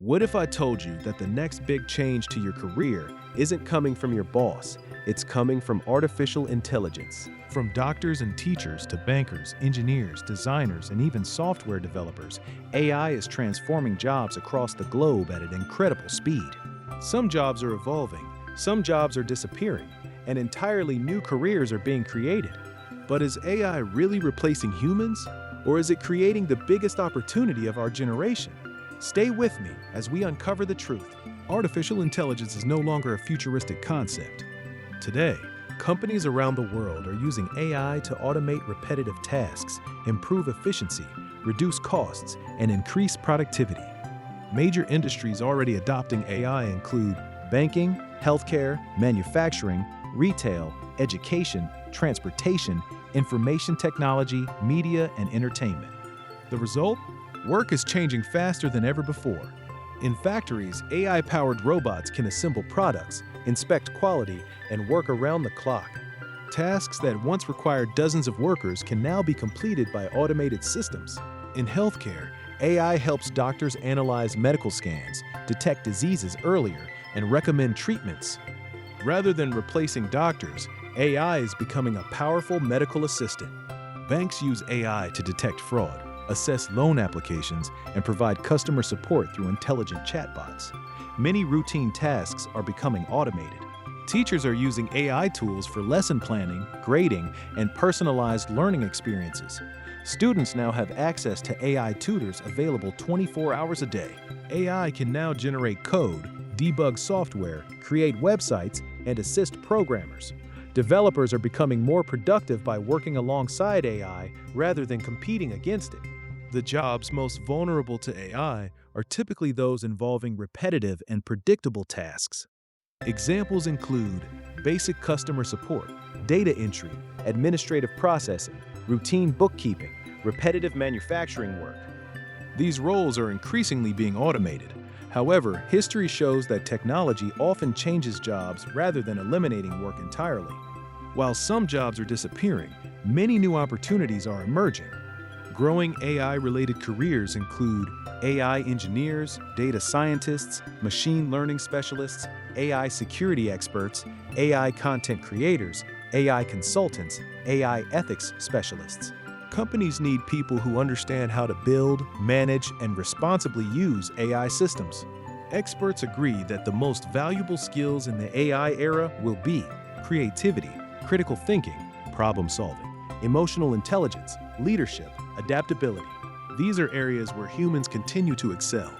What if I told you that the next big change to your career isn't coming from your boss, it's coming from artificial intelligence? From doctors and teachers to bankers, engineers, designers, and even software developers, AI is transforming jobs across the globe at an incredible speed. Some jobs are evolving, some jobs are disappearing, and entirely new careers are being created. But is AI really replacing humans? Or is it creating the biggest opportunity of our generation? Stay with me as we uncover the truth. Artificial intelligence is no longer a futuristic concept. Today, companies around the world are using AI to automate repetitive tasks, improve efficiency, reduce costs, and increase productivity. Major industries already adopting AI include banking, healthcare, manufacturing, retail, education, transportation, information technology, media, and entertainment. The result? Work is changing faster than ever before. In factories, AI-powered robots can assemble products, inspect quality, and work around the clock. Tasks that once required dozens of workers can now be completed by automated systems. In healthcare, AI helps doctors analyze medical scans, detect diseases earlier, and recommend treatments. Rather than replacing doctors, AI is becoming a powerful medical assistant. Banks use AI to detect fraud, assess loan applications, and provide customer support through intelligent chatbots. Many routine tasks are becoming automated. Teachers are using AI tools for lesson planning, grading, and personalized learning experiences. Students now have access to AI tutors available 24 hours a day. AI can now generate code, debug software, create websites, and assist programmers. Developers are becoming more productive by working alongside AI rather than competing against it. The jobs most vulnerable to AI are typically those involving repetitive and predictable tasks. Examples include basic customer support, data entry, administrative processing, routine bookkeeping, repetitive manufacturing work. These roles are increasingly being automated. However, history shows that technology often changes jobs rather than eliminating work entirely. While some jobs are disappearing, many new opportunities are emerging. Growing AI-related careers include AI engineers, data scientists, machine learning specialists, AI security experts, AI content creators, AI consultants, AI ethics specialists. Companies need people who understand how to build, manage, and responsibly use AI systems. Experts agree that the most valuable skills in the AI era will be creativity, critical thinking, problem solving, emotional intelligence, leadership, adaptability. These are areas where humans continue to excel.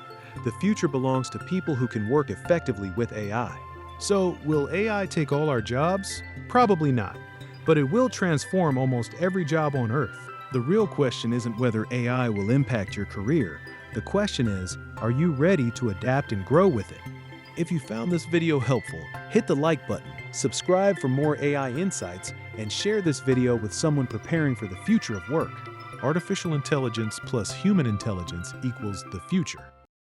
The future belongs to people who can work effectively with AI. So, will AI take all our jobs? Probably not. But it will transform almost every job on Earth. The real question isn't whether AI will impact your career. The question is, are you ready to adapt and grow with it? If you found this video helpful, hit the like button, subscribe for more AI insights, and share this video with someone preparing for the future of work. Artificial intelligence plus human intelligence equals the future.